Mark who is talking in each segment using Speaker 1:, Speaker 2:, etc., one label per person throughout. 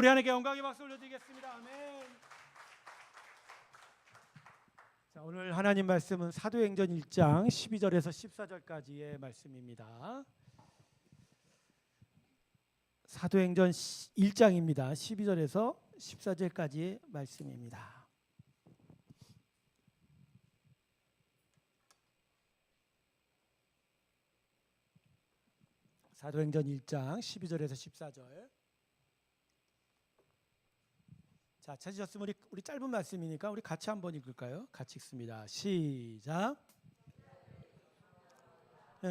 Speaker 1: 우리 하나님께 영광의 박수 올려드리겠습니다. 아멘. 자, 오늘 하나님 말씀은 사도행전 1장 12절에서 14절까지의 말씀입니다. 사도행전 1장입니다. 12절에서 14절까지의 말씀입니다. 사도행전 1장 12절에서 14절. 자, 찾으셨으면 우리 짧은 말씀이니까 우리 같이 한번 읽을까요? 같이 읽습니다. 시작.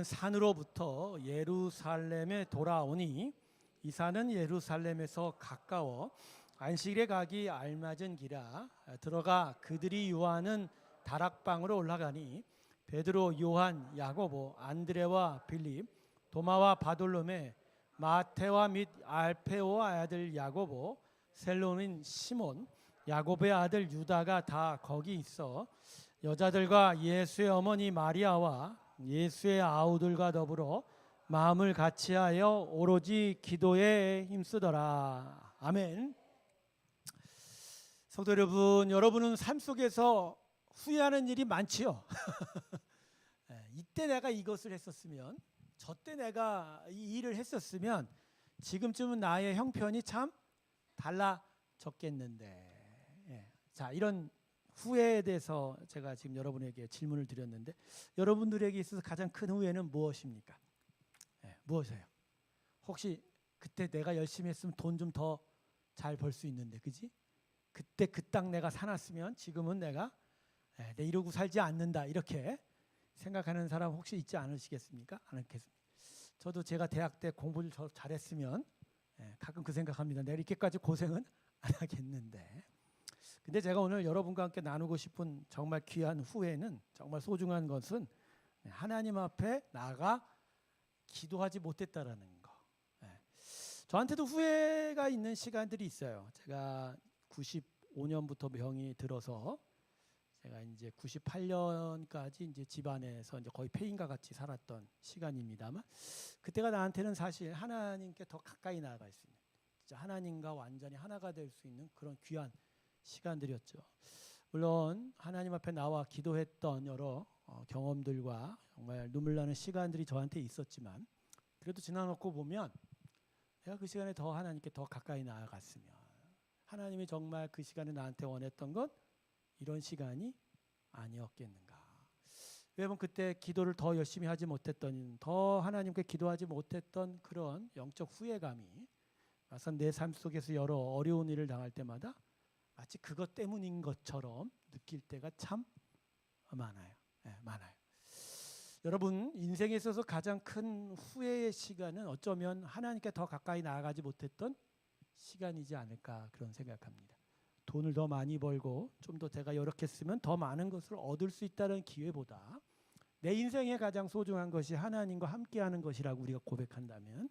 Speaker 1: 산으로부터 예루살렘에 돌아오니 이 산은 예루살렘에서 가까워 안식일에 가기 알맞은 기라. 들어가 그들이 유하는 다락방으로 올라가니 베드로, 요한, 야고보, 안드레와 빌립, 도마와 바돌로메, 마테와 및 알페오의 아들 야고보, 셀로민 시몬, 야고보의 아들 유다가 다 거기 있어 여자들과 예수의 어머니 마리아와 예수의 아우들과 더불어 마음을 같이하여 오로지 기도에 힘쓰더라. 아멘. 성도 여러분, 여러분은 삶 속에서 후회하는 일이 많지요. 이때 내가 이것을 했었으면, 저때 내가 이 일을 했었으면 지금쯤은 나의 형편이 참 달라졌겠는데. 자, 이런 후회에 대해서 제가 지금 여러분에게 질문을 드렸는데 여러분들에게 있어서 가장 큰 후회는 무엇입니까? 무엇이에요? 혹시 그때 내가 열심히 했으면 돈 좀 더 잘 벌 수 있는데, 그지? 그때 그 땅 내가 사놨으면 지금은 내가 내 이러고 살지 않는다, 이렇게 생각하는 사람 혹시 있지 않으시겠습니까? 않겠습니까? 저도 제가 대학 때 공부를 잘했으면 가끔 그 생각합니다. 내가 이렇게까지 고생은 안 하겠는데. 근데 제가 오늘 여러분과 함께 나누고 싶은 정말 귀한 후회는, 정말 소중한 것은 하나님 앞에 나가 기도하지 못했다라는 거. 저한테도 후회가 있는 시간들이 있어요. 제가 95년부터 병이 들어서 제가 이제 98년까지 이제 집안에서 이제 거의 폐인과 같이 살았던 시간입니다만, 그때가 나한테는 사실 하나님께 더 가까이 나아갈 수 있는, 진짜 하나님과 완전히 하나가 될 수 있는 그런 귀한 시간들이었죠. 물론 하나님 앞에 나와 기도했던 여러 경험들과 정말 눈물 나는 시간들이 저한테 있었지만, 그래도 지나놓고 보면 내가 그 시간에 더 하나님께 더 가까이 나아갔으면, 하나님이 정말 그 시간에 나한테 원했던 건 이런 시간이 아니었겠는가. 왜냐하면 그때 기도를 더 열심히 하지 못했던, 더 하나님께 기도하지 못했던 그런 영적 후회감이 막상 내 삶 속에서 여러 어려운 일을 당할 때마다 마치 그것 때문인 것처럼 느낄 때가 참 많아요. 많아요. 여러분, 인생에 있어서 가장 큰 후회의 시간은 어쩌면 하나님께 더 가까이 나아가지 못했던 시간이지 않을까, 그런 생각합니다. 돈을 더 많이 벌고 좀 더 제가 이렇게 쓰면 더 많은 것을 얻을 수 있다는 기회보다 내 인생에 가장 소중한 것이 하나님과 함께하는 것이라고 우리가 고백한다면,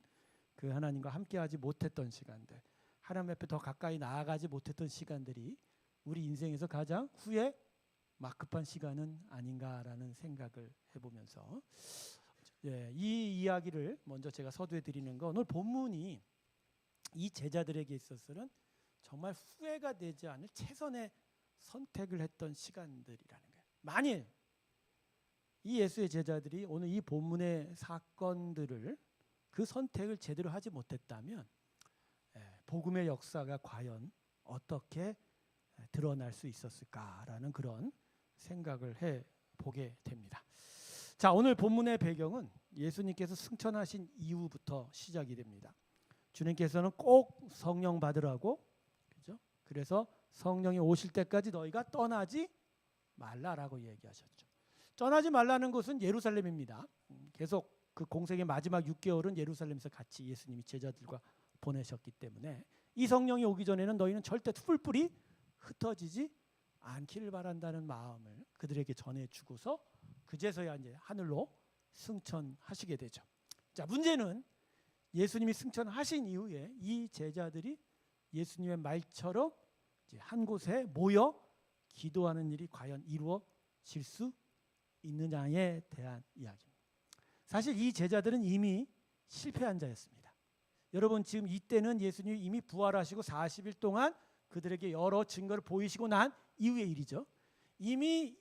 Speaker 1: 그 하나님과 함께하지 못했던 시간들, 하나님 앞에 더 가까이 나아가지 못했던 시간들이 우리 인생에서 가장 후회 막 급한 시간은 아닌가라는 생각을 해보면서, 이 이야기를 먼저 제가 서두에 드리는 건, 오늘 본문이 이 제자들에게 있어서는 정말 후회가 되지 않을 최선의 선택을 했던 시간들이라는 거예요. 만일 이 예수의 제자들이 오늘 이 본문의 사건들을, 그 선택을 제대로 하지 못했다면 복음의 역사가 과연 어떻게 드러날 수 있었을까라는 그런 생각을 해보게 됩니다. 자, 오늘 본문의 배경은 예수님께서 승천하신 이후부터 시작이 됩니다. 주님께서는 꼭 성령 받으라고, 그죠? 그래서 성령이 오실 때까지 너희가 떠나지 말라라고 얘기하셨죠. 떠나지 말라는 곳은 예루살렘입니다. 계속 그 공생의 마지막 6개월은 예루살렘에서 같이 예수님이 제자들과 보내셨기 때문에 이 성령이 오기 전에는 너희는 절대 뿔뿔이 흩어지지 않기를 바란다는 마음을 그들에게 전해주고서 그제서야 이제 하늘로 승천하시게 되죠. 자, 문제는 예수님이 승천하신 이후에 이 제자들이 예수님의 말처럼 이제 한 곳에 모여 기도하는 일이 과연 이루어질 수 있느냐에 대한 이야기입니다. 사실 이 제자들은 이미 실패한 자였습니다. 여러분 지금 이때는 예수님이 이미 부활하시고 40일 동안 그들에게 여러 증거를 보이시고 난 이후의 일이죠. 이미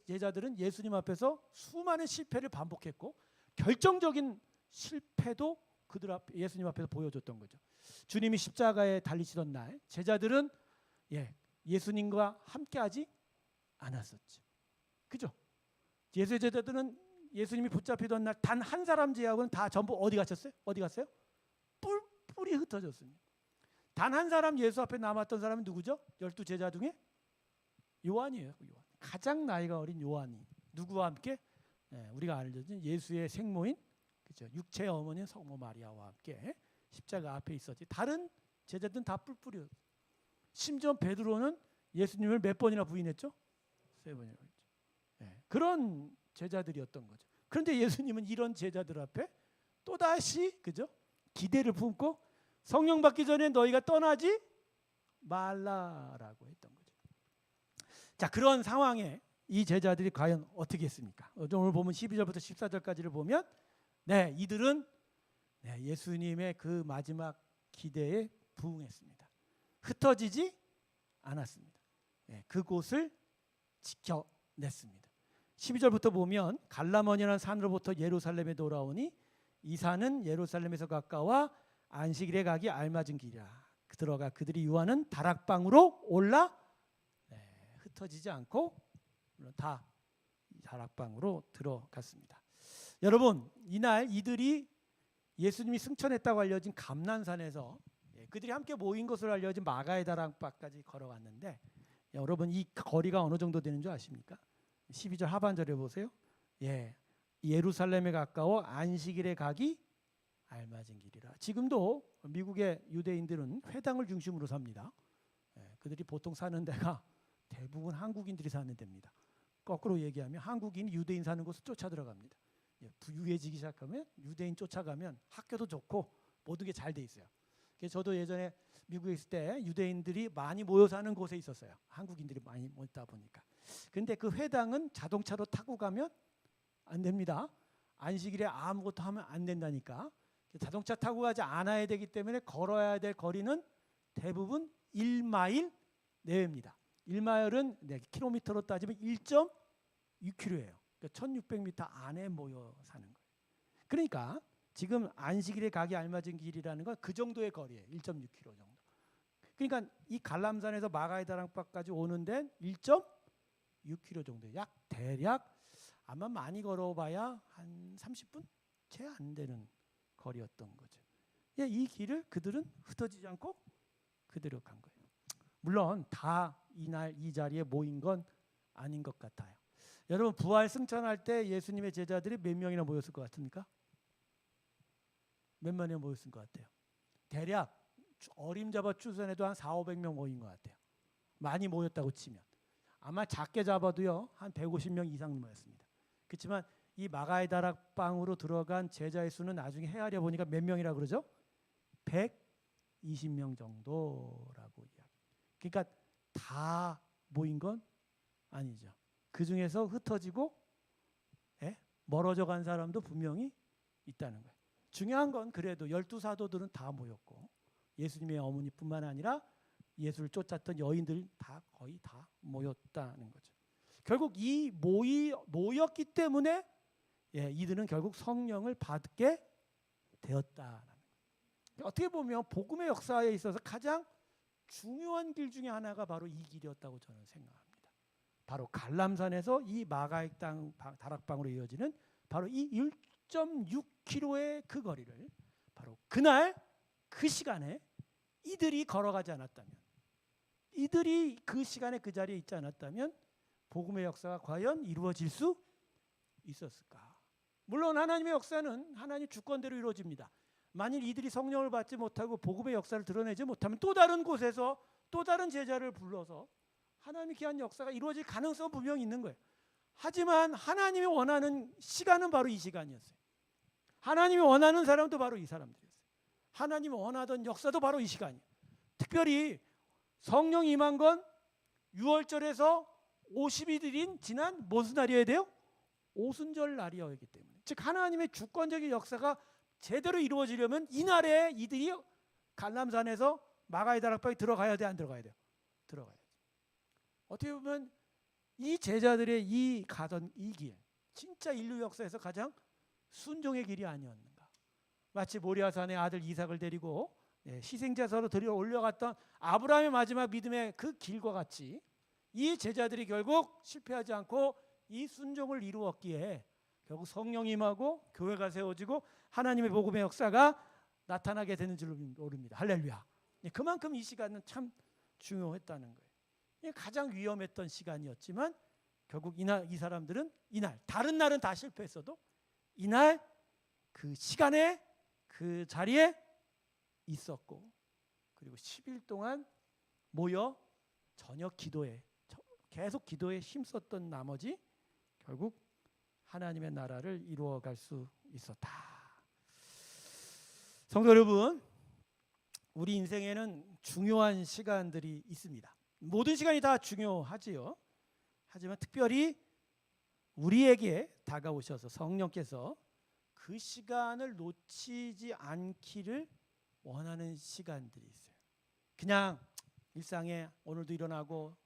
Speaker 1: 제자들은 예수님 앞에서 수많은 실패를 반복했고 결정적인 실패도 그들 앞 예수님 앞에서 보여줬던 거죠. 주님이 십자가에 달리시던 날 제자들은 예수님과 함께하지 않았었죠. 그죠? 예수의 제자들은 예수님이 붙잡히던 날 단 한 사람 제하고는 다 전부 어디 갔어요? 어디 갔어요? 뿔뿔이 흩어졌습니다. 단 한 사람 예수 앞에 남았던 사람은 누구죠? 12 제자 중에 요한이에요. 요한. 가장 나이가 어린 요한이 누구와 함께? 우리가 알려진 예수의 생모인 그죠? 육체의 어머니인 성모 마리아와 함께 십자가 앞에 있었지. 다른 제자들은 다 뿔뿔이. 심지어 베드로는 예수님을 몇 번이나 부인했죠? 3번이나 했죠. 그런 제자들이었던 거죠. 그런데 예수님은 이런 제자들 앞에 또다시 그죠? 기대를 품고 성령 받기 전에 너희가 떠나지 말라라고 했던 거죠. 자, 그런 상황에 이 제자들이 과연 어떻게 했습니까? 오늘 보면 12절부터 14절까지를 보면 이들은 예수님의 그 마지막 기대에 부응했습니다. 흩어지지 않았습니다. 그곳을 지켜냈습니다. 12절부터 보면 갈라몬이라는 산으로부터 예루살렘에 돌아오니 이 산은 예루살렘에서 가까워 안식일에 가기 알맞은 길이라. 들어가 그들이 유하는 다락방으로 올라 흩어지지 않고 다 다락방으로 들어갔습니다. 여러분 이날 이들이 예수님이 승천했다고 알려진 감난산에서 그들이 함께 모인 것으로 알려진 마가의 다락방까지 걸어갔는데 여러분 이 거리가 어느 정도 되는 줄 아십니까? 12절 하반절에 보세요. 예루살렘에 가까워 안식일에 가기 알맞은 길이라. 지금도 미국의 유대인들은 회당을 중심으로 삽니다. 그들이 보통 사는 데가 대부분 한국인들이 사는 데입니다. 거꾸로 얘기하면 한국인이 유대인 사는 곳을 쫓아 들어갑니다. 부유해지기 시작하면 유대인 쫓아가면 학교도 좋고 모든 게 잘 돼 있어요. 그래서 저도 예전에 미국에 있을 때 유대인들이 많이 모여 사는 곳에 있었어요. 한국인들이 많이 모이다 보니까. 근데 그 회당은 자동차로 타고 가면 안 됩니다. 안식일에 아무것도 하면 안 된다니까. 자동차 타고 가지 않아야 되기 때문에 걸어야 될 거리는 대부분 1마일 내외입니다. 1마일은 킬로미터로 따지면 1.6km예요. 그러니까 1600m 안에 모여 사는 거예요. 그러니까 지금 안식일에 가기 알맞은 길이라는 건 그 정도의 거리예요. 1.6km 정도. 그러니까 이 갈람산에서 마가의 다락방까지 오는 데는 1.6km 정도. 대략 아마 많이 걸어봐야 한 30분 채 안 되는 거리였던 거죠. 이 길을 그들은 흩어지지 않고 그대로 간 거예요. 물론 다 이날 이 자리에 모인 건 아닌 것 같아요. 여러분 부활 승천할 때 예수님의 제자들이 몇 명이나 모였을 것 같습니까? 몇 명이나 모였을 것 같아요? 대략 어림잡아 추산해도 한 400~500명 모인 것 같아요. 많이 모였다고 치면. 아마 작게 잡아도요 한 150명 이상 모였습니다. 그렇지만 이 마가의 다락방으로 들어간 제자의 수는 나중에 헤아려 보니까 몇 명이라고 그러죠? 120명 정도라고 이야기. 그러니까 다 모인 건 아니죠. 그 중에서 흩어지고 멀어져 간 사람도 분명히 있다는 거예요. 중요한 건 그래도 12사도들은 다 모였고 예수님의 어머니뿐만 아니라 예수를 쫓았던 여인들 다 거의 다 모였다는 거죠. 결국 이 모였기 때문에 이들은 결국 성령을 받게 되었다라는 거예요. 어떻게 보면 복음의 역사에 있어서 가장 중요한 길 중에 하나가 바로 이 길이었다고 저는 생각합니다. 바로 갈람산에서 이 마가의 다락방으로 이어지는 바로 이 1.6km의 그 거리를 바로 그날 그 시간에 이들이 걸어가지 않았다면, 이들이 그 시간에 그 자리에 있지 않았다면 복음의 역사가 과연 이루어질 수 있었을까? 물론 하나님의 역사는 하나님 주권대로 이루어집니다. 만일 이들이 성령을 받지 못하고 복음의 역사를 드러내지 못하면 또 다른 곳에서 또 다른 제자를 불러서 하나님의 귀한 역사가 이루어질 가능성은 분명히 있는 거예요. 하지만 하나님이 원하는 시간은 바로 이 시간이었어요. 하나님이 원하는 사람도 바로 이 사람들이었어요. 하나님이 원하던 역사도 바로 이 시간이에요. 특별히 성령 임한 건 6월절에서 50일인 지난 무슨 날이어야 돼요? 오순절 날이었기 때문에, 즉 하나님의 주권적인 역사가 제대로 이루어지려면 이날에 이들이 갈람산에서 마가의 다락방에 들어가야 돼, 안 들어가야 돼요? 들어가야죠. 어떻게 보면 이 제자들의 이 가던 이 길, 진짜 인류 역사에서 가장 순종의 길이 아니었는가. 마치 모리아산의 아들 이삭을 데리고 희생제사로 들여 올려갔던 아브라함의 마지막 믿음의 그 길과 같이 이 제자들이 결국 실패하지 않고 이 순종을 이루었기에 결국 성령이 임하고 교회가 세워지고 하나님의 복음의 역사가 나타나게 되는 줄 모릅니다. 할렐루야. 그만큼 이 시간은 참 중요했다는 거예요. 가장 위험했던 시간이었지만 결국 이 사람들은 이날, 다른 날은 다 실패했어도 이날 그 시간에 그 자리에 있었고, 그리고 10일 동안 모여 저녁 기도에 계속 기도에 힘썼던 나머지 결국 하나님의 나라를 이루어갈 수 있었다. 성도 여러분, 우리 인생에는 중요한 시간들이 있습니다. 모든 시간이 다 중요하지요. 하지만 특별히 우리에게 다가오셔서 성령께서 그 시간을 놓치지 않기를 원하는 시간들이 있어요. 그냥 일상에 오늘도 일어나고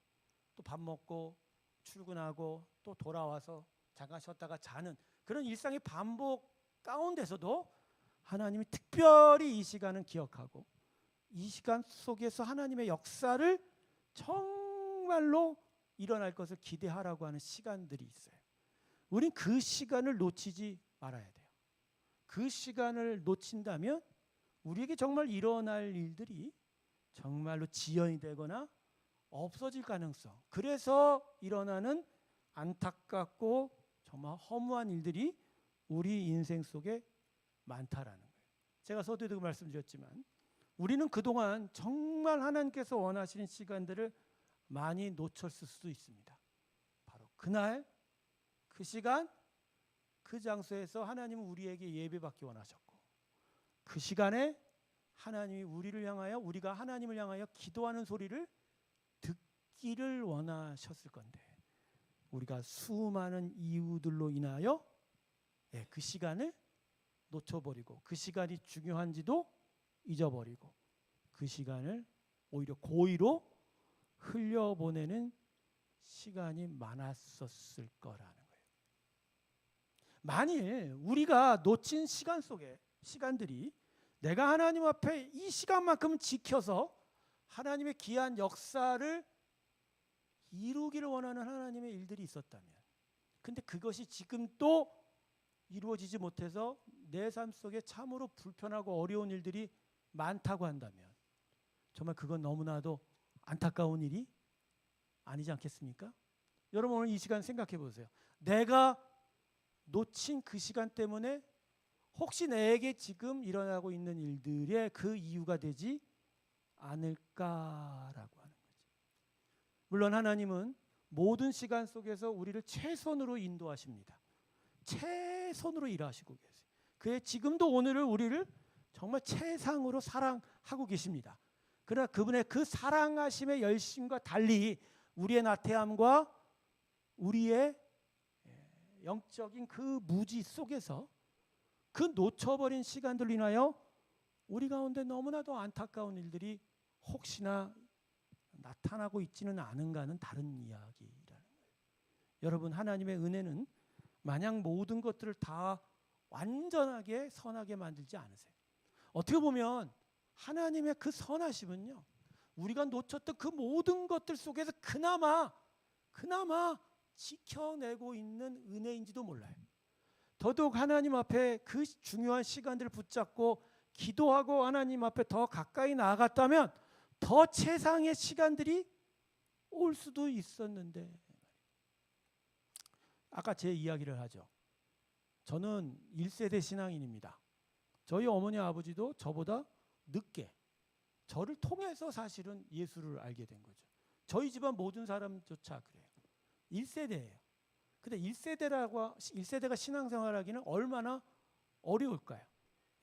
Speaker 1: 또 밥 먹고 출근하고 또 돌아와서 잠깐 쉬었다가 자는 그런 일상의 반복 가운데서도 하나님이 특별히 이 시간은 기억하고 이 시간 속에서 하나님의 역사를 정말로 일어날 것을 기대하라고 하는 시간들이 있어요. 우린 그 시간을 놓치지 말아야 돼요. 그 시간을 놓친다면 우리에게 정말 일어날 일들이 정말로 지연이 되거나 없어질 가능성, 그래서 일어나는 안타깝고 정말 허무한 일들이 우리 인생 속에 많다라는 거예요. 제가 서두에도 말씀드렸지만 우리는 그동안 정말 하나님께서 원하시는 시간들을 많이 놓쳤을 수도 있습니다. 바로 그날, 그 시간, 그 장소에서 하나님은 우리에게 예배받기 원하셨고 그 시간에 하나님이 우리를 향하여, 우리가 하나님을 향하여 기도하는 소리를 듣기를 원하셨을 건데 우리가 수많은 이유들로 인하여 그 시간을 놓쳐버리고 그 시간이 중요한지도 잊어버리고 그 시간을 오히려 고의로 흘려보내는 시간이 많았었을 거라는 거예요. 만일 우리가 놓친 시간 속에 시간들이 내가 하나님 앞에 이 시간만큼 지켜서 하나님의 귀한 역사를 이루기를 원하는 하나님의 일들이 있었다면, 근데 그것이 지금 또 이루어지지 못해서 내 삶 속에 참으로 불편하고 어려운 일들이 많다고 한다면 정말 그건 너무나도 안타까운 일이 아니지 않겠습니까? 여러분 오늘 이 시간 생각해 보세요. 내가 놓친 그 시간 때문에 혹시 내게 지금 일어나고 있는 일들의 그 이유가 되지 않을까라고 하는 거죠. 물론 하나님은 모든 시간 속에서 우리를 최선으로 인도하십니다. 최선으로 일하시고 계세요. 그의 지금도 오늘을 우리를 정말 최상으로 사랑하고 계십니다. 그러나 그분의 그 사랑하심의 열심과 달리 우리의 나태함과 우리의 영적인 그 무지 속에서 그 놓쳐버린 시간들로 인하여 우리 가운데 너무나도 안타까운 일들이 혹시나 나타나고 있지는 않은가는 다른 이야기라는 거예요. 여러분, 하나님의 은혜는 마냥 모든 것들을 다 완전하게 선하게 만들지 않으세요. 어떻게 보면 하나님의 그 선하심은요, 우리가 놓쳤던 그 모든 것들 속에서 그나마 지켜내고 있는 은혜인지도 몰라요. 더더욱 하나님 앞에 그 중요한 시간들을 붙잡고 기도하고 하나님 앞에 더 가까이 나아갔다면 더 최상의 시간들이 올 수도 있었는데, 아까 제 이야기를 하죠. 저는 1세대 신앙인입니다. 저희 어머니 아버지도 저보다 늦게 저를 통해서 사실은 예수를 알게 된 거죠. 저희 집안 모든 사람조차 그래요. 1세대예요. 근데 1세대가 신앙생활하기는 얼마나 어려울까요?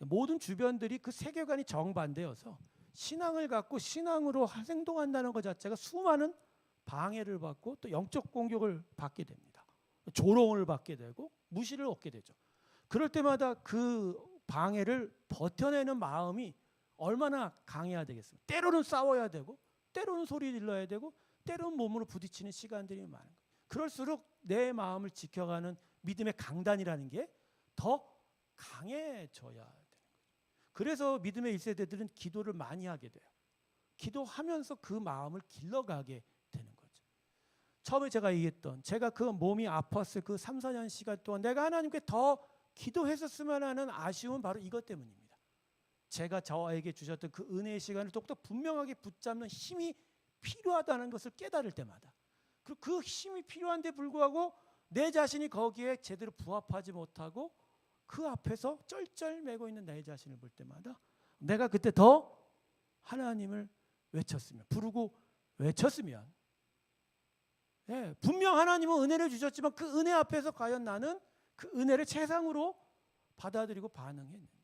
Speaker 1: 모든 주변들이 그 세계관이 정반대여서 신앙을 갖고 신앙으로 행동한다는 것 자체가 수많은 방해를 받고 또 영적 공격을 받게 됩니다. 조롱을 받게 되고 무시를 얻게 되죠. 그럴 때마다 그 방해를 버텨내는 마음이 얼마나 강해야 되겠습니까? 때로는 싸워야 되고, 때로는 소리 질러야 되고, 때로는 몸으로 부딪히는 시간들이 많은 거예요. 그럴수록 내 마음을 지켜가는 믿음의 강단이라는 게 더 강해져야 되는 거죠. 그래서 믿음의 1세대들은 기도를 많이 하게 돼요. 기도하면서 그 마음을 길러가게 되는 거죠. 처음에 제가 얘기했던, 제가 그 몸이 아팠을 그 3, 4년 시간 동안 내가 하나님께 더 기도했었으면 하는 아쉬움은 바로 이것 때문입니다. 제가 저에게 주셨던 그 은혜의 시간을 더욱더 분명하게 붙잡는 힘이 필요하다는 것을 깨달을 때마다, 그리고 그 힘이 필요한데 불구하고 내 자신이 거기에 제대로 부합하지 못하고 그 앞에서 쩔쩔매고 있는 내 자신을 볼 때마다 내가 그때 더 하나님을 외쳤으면, 부르고 외쳤으면, 분명 하나님은 은혜를 주셨지만 그 은혜 앞에서 과연 나는 그 은혜를 최상으로 받아들이고 반응했는지.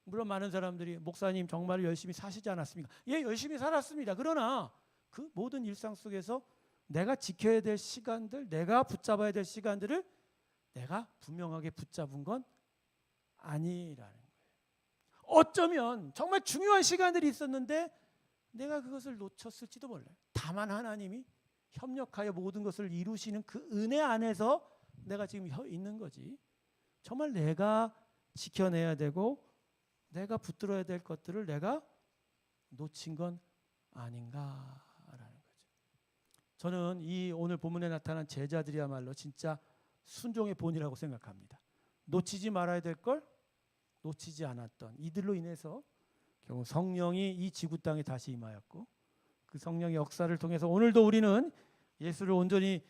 Speaker 1: 물론 많은 사람들이 목사님 정말 열심히 사시지 않았습니까? 예, 열심히 살았습니다. 그러나 그 모든 일상 속에서 내가 지켜야 될 시간들, 내가 붙잡아야 될 시간들을 내가 분명하게 붙잡은 건 아니라는 거예요. 어쩌면 정말 중요한 시간들이 있었는데 내가 그것을 놓쳤을지도 몰라요. 다만 하나님이 협력하여 모든 것을 이루시는 그 은혜 안에서 내가 지금 있는 거지. 정말 내가 지켜내야 되고 내가 붙들어야 될 것들을 내가 놓친 건 아닌가라는 거죠. 저는 이 오늘 본문에 나타난 제자들이야말로 진짜 순종의 본이라고 생각합니다. 놓치지 말아야 될 걸 놓치지 않았던 이들로 인해서 결국 성령이 이 지구 땅에 다시 임하였고, 그 성령의 역사를 통해서 오늘도 우리는 예수를 온전히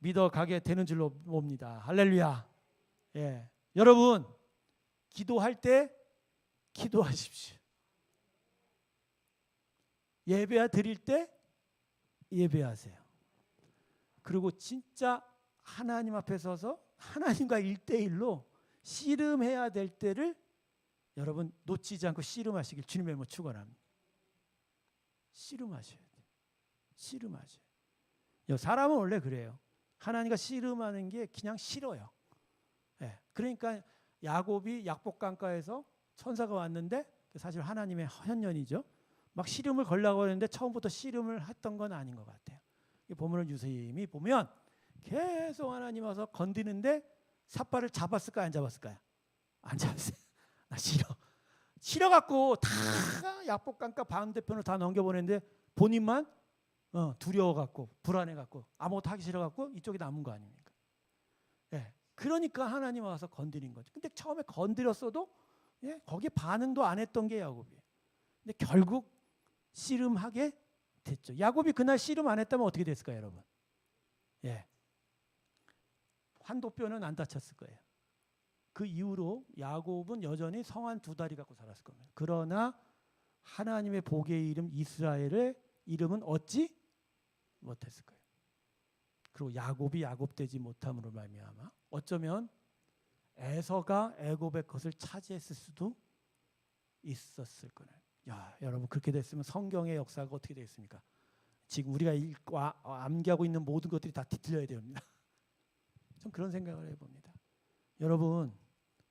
Speaker 1: 믿어가게 되는 줄로 봅니다. 할렐루야. 예, 여러분 기도할 때 기도하십시오. 예배 드릴 때 예배하세요. 그리고 진짜 하나님 앞에 서서 하나님과 1대1로 씨름해야 될 때를 여러분 놓치지 않고 씨름하시길 주님의 이름으로 축원합니다. 씨름하셔야 돼요. 씨름하셔야 돼요. 사람은 원래 그래요. 하나님과 씨름하는 게 그냥 싫어요. 예, 그러니까 야곱이 약복강가에서 천사가 왔는데 사실 하나님의 현년이죠. 막 씨름을 걸려고 하는데 처음부터 씨름을 했던 건 아닌 것 같아요. 이 본문을 유심히 보면 계속 하나님 와서 건드는데 삿발을 잡았을까요? 안 잡았을까요? 안 잡았어요. 나 싫어갖고 다 약복강가 반대편으로 다 넘겨보냈는데 본인만 두려워갖고 불안해갖고 아무것도 하기 싫어갖고 이쪽에 남은 거 아닙니까? 예, 그러니까 하나님 와서 건드린 거죠. 근데 처음에 건드렸어도 거기에 반응도 안 했던 게 야곱이에요. 근데 결국 씨름하게 됐죠. 야곱이 그날 씨름 안 했다면 어떻게 됐을까요, 여러분? 예, 환도뼈는 안 다쳤을 거예요. 그 이후로 야곱은 여전히 성한 2다리 갖고 살았을 겁니다. 그러나 하나님의 복의 이름 이스라엘의 이름은 얻지 못했을 거예요. 그리고 야곱이 야곱되지 못함으로 말미암아 어쩌면 에서가 애굽의 것을 차지했을 수도 있었을 거예요. 야, 여러분 그렇게 됐으면 성경의 역사가 어떻게 되겠습니까? 지금 우리가 읽고 암기하고 있는 모든 것들이 다 뒤틀려야 됩니다. 좀 그런 생각을 해봅니다. 여러분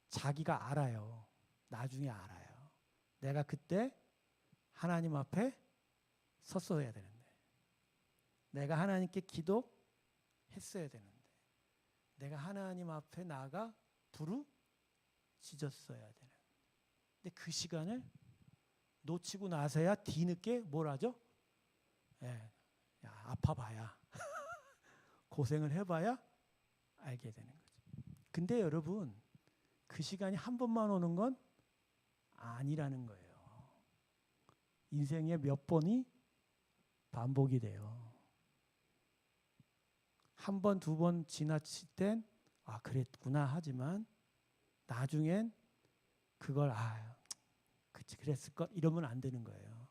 Speaker 1: 자기가 알아요. 나중에 알아요. 내가 그때 하나님 앞에 섰어야 되는데, 내가 하나님께 기도했어야 되는데, 내가 하나님 앞에 나아가 부르짖었어야 되는데, 근데 그 시간을 놓치고 나서야 뒤늦게 뭘 하죠? 야, 아파봐야 고생을 해봐야 알게 되는 거죠. 근데 여러분 그 시간이 한 번만 오는 건 아니라는 거예요. 인생에 몇 번이 반복이 돼요. 한 번, 2번 지나칠 땐 그랬구나 하지만 나중엔 그걸 그치 그랬을까 이러면 안 되는 거예요.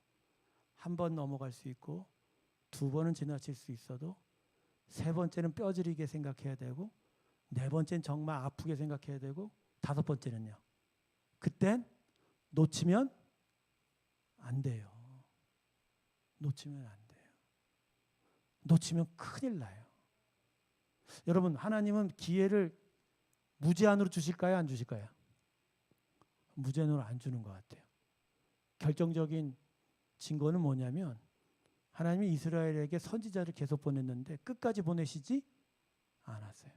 Speaker 1: 한 번 넘어갈 수 있고 2번은 지나칠 수 있어도 3번째는 뼈저리게 생각해야 되고 4번째는 정말 아프게 생각해야 되고 5번째는요. 그땐 놓치면 안 돼요. 놓치면 안 돼요. 놓치면 큰일 나요. 여러분 하나님은 기회를 무제한으로 주실까요? 안 주실까요? 무제한으로 안 주는 것 같아요. 결정적인 증거는 뭐냐면 하나님이 이스라엘에게 선지자를 계속 보냈는데 끝까지 보내시지 않았어요.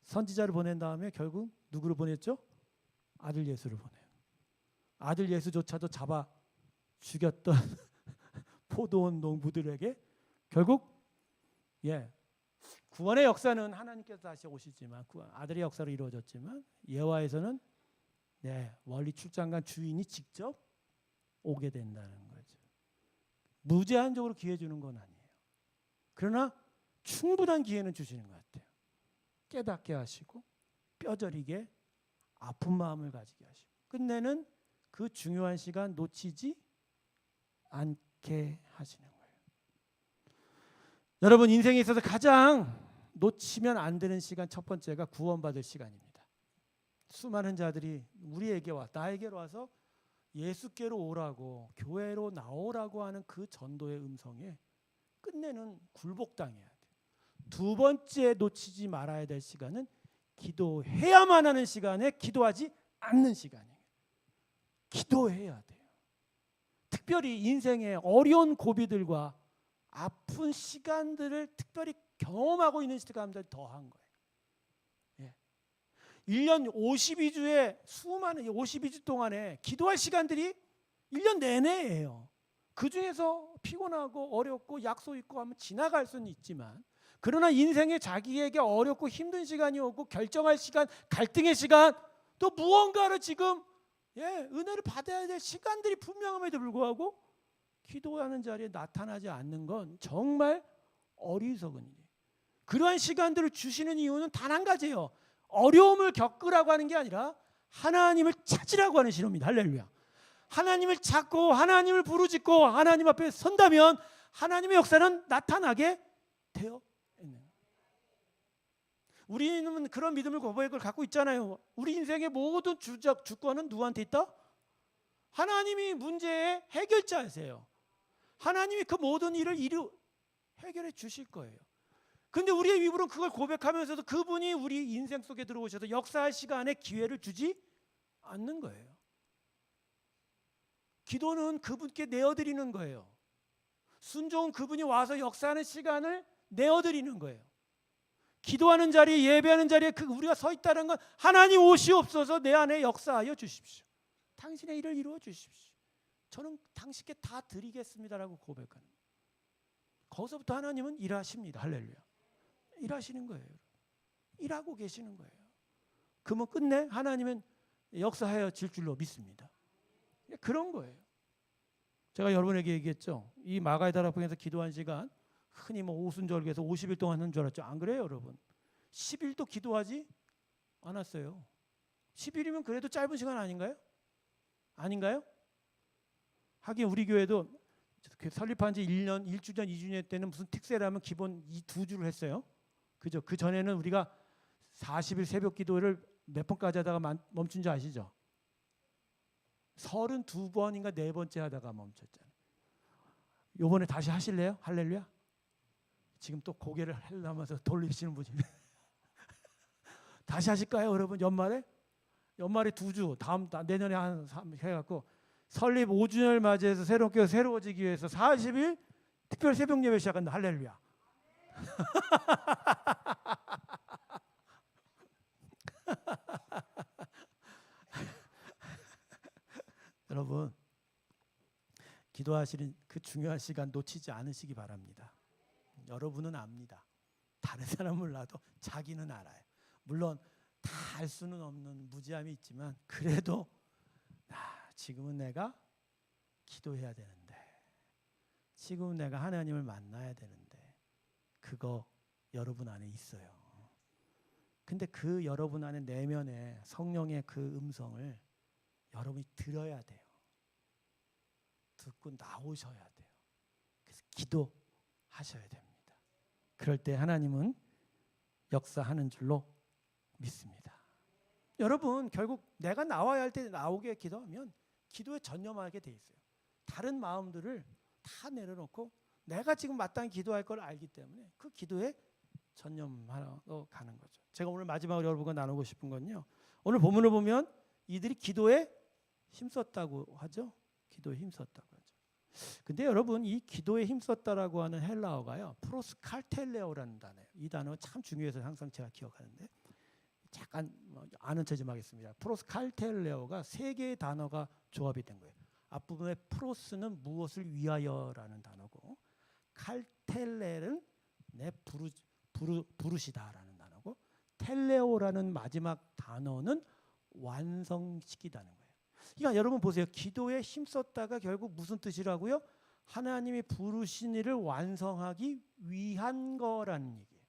Speaker 1: 선지자를 보낸 다음에 결국 누구를 보냈죠? 아들 예수를 보내요. 아들 예수조차도 잡아 죽였던 포도원 농부들에게 결국 구원의 역사는 하나님께서 다시 오시지만 아들의 역사로 이루어졌지만 예화에서는 멀리 출장 간 주인이 직접 오게 된다는 거죠. 무제한적으로 기회 주는 건 아니에요. 그러나 충분한 기회는 주시는 것 같아요. 깨닫게 하시고 뼈저리게 아픈 마음을 가지게 하시고 끝내는 그 중요한 시간 놓치지 않게 하시는 거예요. 여러분 인생에 있어서 가장 놓치면 안 되는 시간 첫 번째가 구원받을 시간입니다. 수많은 자들이 우리에게 나에게로 와서 예수께로 오라고 교회로 나오라고 하는 그 전도의 음성에 끝내는 굴복당해야 돼요. 두 번째 놓치지 말아야 될 시간은 기도해야만 하는 시간에 기도하지 않는 시간이에요. 기도해야 돼요. 특별히 인생의 어려운 고비들과 아픈 시간들을 특별히 경험하고 있는 시간들이 더한 거예요. 1년 52주에 수많은 52주 동안에 기도할 시간들이 1년 내내예요. 그 중에서 피곤하고 어렵고 약속 있고 하면 지나갈 수는 있지만 그러나 인생에 자기에게 어렵고 힘든 시간이 오고 결정할 시간, 갈등의 시간 또 무언가를 지금 은혜를 받아야 될 시간들이 분명함에도 불구하고 기도하는 자리에 나타나지 않는 건 정말 어리석은 일이에요. 그러한 시간들을 주시는 이유는 단 한 가지예요. 어려움을 겪으라고 하는 게 아니라 하나님을 찾으라고 하는 신호입니다. 할렐루야. 하나님을 찾고 하나님을 부르짖고 하나님 앞에 선다면 하나님의 역사는 나타나게 되어 있는 거예요. 우리는 그런 믿음을 고백을 갖고 있잖아요. 우리 인생의 모든 주권은 누구한테 있다? 하나님이 문제의 해결자이세요. 하나님이 그 모든 일을 해결해 주실 거예요. 근데 우리의 입으로는 그걸 고백하면서도 그분이 우리 인생 속에 들어오셔서 역사할 시간에 기회를 주지 않는 거예요. 기도는 그분께 내어드리는 거예요. 순종은 그분이 와서 역사하는 시간을 내어드리는 거예요. 기도하는 자리에 예배하는 자리에 우리가 서 있다는 건 하나님 오시옵소서 내 안에 역사하여 주십시오. 당신의 일을 이루어 주십시오. 저는 당신께 다 드리겠습니다라고 고백하는 거예요. 거기서부터 하나님은 일하십니다. 할렐루야. 일하시는 거예요. 일하고 계시는 거예요. 그러면 끝내 하나님은 역사하여 질 줄로 믿습니다. 그런 거예요. 제가 여러분에게 얘기했죠. 이 마가의 다락방에서 기도한 시간 흔히 오순절기에서 50일 동안 하는 줄 알았죠. 안 그래요, 여러분? 10일도 기도하지 않았어요. 10일이면 그래도 짧은 시간 아닌가요? 아닌가요? 하긴 우리 교회도 설립한 지 1년, 1주년, 2주년 때는 무슨 특세라면 기본 이 2주를 했어요. 그죠? 그 전에는 우리가 40일 새벽 기도를 몇 번까지 하다가 멈춘 줄 아시죠? 32번인가 4번째 하다가 멈췄잖아요. 요번에 다시 하실래요? 할렐루야? 지금 또 고개를 하면서 돌리시는 분이 다시 하실까요, 여러분? 연말에 2주, 내년에 한 3 해갖고 설립 5주년을 맞이해서 새롭게 새로워지기 위해서 40일 특별 새벽 예배 시작한다. 할렐루야. 여러분 기도하시는 그 중요한 시간 놓치지 않으시기 바랍니다. 여러분은 압니다. 다른 사람은 몰라도 자기는 알아요. 물론 다 알 수는 없는 무지함이 있지만 그래도 지금은 내가 기도해야 되는데 지금은 내가 하나님을 만나야 되는데 그거 여러분 안에 있어요. 근데 그 여러분 안에 내면에 성령의 그 음성을 여러분이 들어야 돼요. 듣고 나오셔야 돼요. 그래서 기도하셔야 됩니다. 그럴 때 하나님은 역사하는 줄로 믿습니다. 여러분 결국 내가 나와야 할 때 나오게 기도하면 기도에 전념하게 돼 있어요. 다른 마음들을 다 내려놓고 내가 지금 마땅히 기도할 걸 알기 때문에 그 기도에 전념하러 가는 거죠. 제가 오늘 마지막으로 여러분과 나누고 싶은 건요. 오늘 본문을 보면 이들이 기도에 힘썼다고 하죠. 기도에 힘썼다고 하죠. 근데 여러분 이 기도에 힘썼다라고 하는 헬라어가요. 프로스칼텔레오라는 단어예요. 이 단어 참 중요해서 항상 제가 기억하는데 잠깐 아는 체 좀 하겠습니다. 프로스칼텔레오가 세 개의 단어가 조합이 된 거예요. 앞부분에 프로스는 무엇을 위하여라는 단어고 칼텔레는 내 부르시다라는 단어고 텔레오라는 마지막 단어는 완성시키다는 거예요. 그러니까 여러분 보세요. 기도에 힘썼다가 결국 무슨 뜻이라고요? 하나님이 부르신 일을 완성하기 위한 거라는 얘기예요.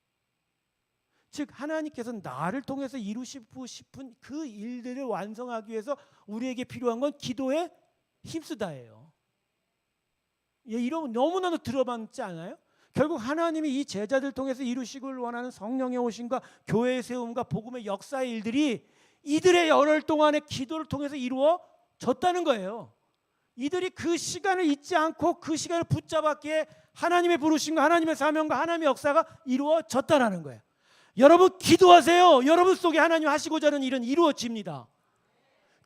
Speaker 1: 즉 하나님께서 나를 통해서 이루시고 싶은 그 일들을 완성하기 위해서 우리에게 필요한 건 기도에 힘쓰다예요. 예, 이런 너무나도 들어봤지 않아요? 결국 하나님이 이 제자들 통해서 이루시길 원하는 성령의 오심과 교회의 세움과 복음의 역사의 일들이 이들의 열흘 동안의 기도를 통해서 이루어졌다는 거예요. 이들이 그 시간을 잊지 않고 그 시간을 붙잡았기에 하나님의 부르심과 하나님의 사명과 하나님의 역사가 이루어졌다는 거예요. 여러분 기도하세요. 여러분 속에 하나님 하시고자 하는 일은 이루어집니다.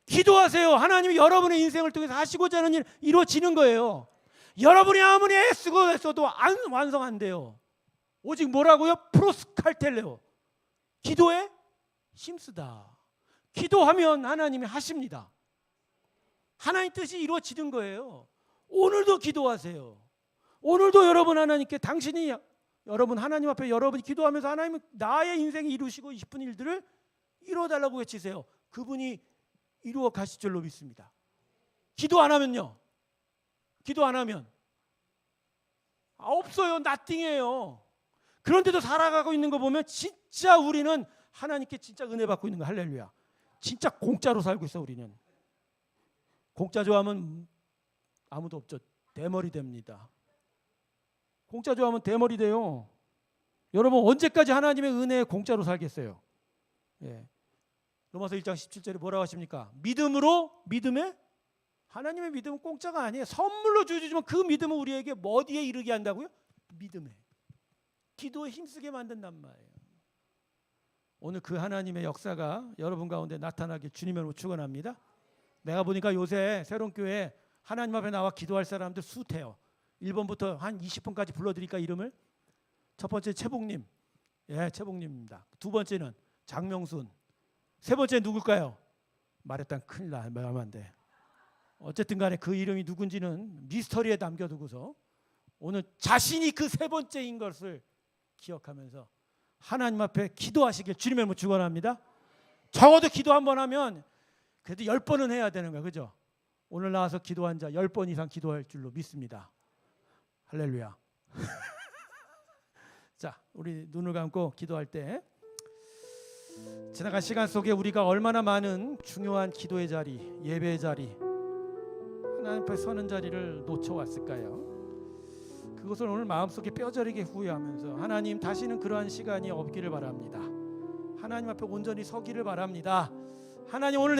Speaker 1: 기도하세요. 하나님이 여러분의 인생을 통해서 하시고자 하는 일 이루어지는 거예요. 여러분이 아무리 애쓰고 애써도 안 완성한대요. 오직 뭐라고요? 프로스칼텔레오. 기도에 힘쓰다. 기도하면 하나님이 하십니다. 하나님 뜻이 이루어지는 거예요. 오늘도 기도하세요. 오늘도 여러분 하나님께 당신이 여러분 하나님 앞에 여러분이 기도하면서 하나님은 나의 인생에 이루시고 싶은 일들을 이루어달라고 외치세요. 그분이 이루어 가실 줄로 믿습니다. 기도 안 하면요. 기도 안 하면 없어요. 나띵이에요. 그런데도 살아가고 있는 거 보면 진짜 우리는 하나님께 진짜 은혜 받고 있는 거. 할렐루야. 진짜 공짜로 살고 있어 우리는. 공짜 좋아하면 아무도 없죠. 대머리 됩니다. 공짜 좋아하면 대머리 돼요. 여러분 언제까지 하나님의 은혜에 공짜로 살겠어요? 예. 로마서 1장 17절에 뭐라고 하십니까? 믿음에 하나님의 믿음은 공짜가 아니에요. 선물로 주지만 그 믿음은 우리에게 어디에 이르게 한다고요? 믿음에. 기도에 힘쓰게 만든단 말이에요. 오늘 그 하나님의 역사가 여러분 가운데 나타나길 주님으로 축원합니다. 내가 보니까 요새 새롬교회 하나님 앞에 나와 기도할 사람들 숱해요. 1번부터 한 20번까지 불러드릴까 이름을? 첫 번째 최복님. 예, 최복님입니다. 두 번째는 장명순. 세 번째 누굴까요? 말했다면 큰일 나. 말하면 안 돼. 어쨌든 간에 그 이름이 누군지는 미스터리에 남겨두고서 오늘 자신이 그 세 번째인 것을 기억하면서 하나님 앞에 기도하시길 주님의 이름으로 축원합니다. 적어도 기도 한 번 하면 그래도 10번은 해야 되는 거야. 그죠? 오늘 나와서 기도한 자 10번 이상 기도할 줄로 믿습니다. 할렐루야. 자, 우리 눈을 감고 기도할 때 지나간 시간 속에 우리가 얼마나 많은 중요한 기도의 자리, 예배의 자리, 하나님 앞에 서는 자리를 놓쳐왔을까요? 그것을 오늘 마음속에 뼈저리게 후회하면서 하나님 다시는 그러한 시간이 없기를 바랍니다. 하나님 앞에 온전히 서기를 바랍니다. 하나님 오늘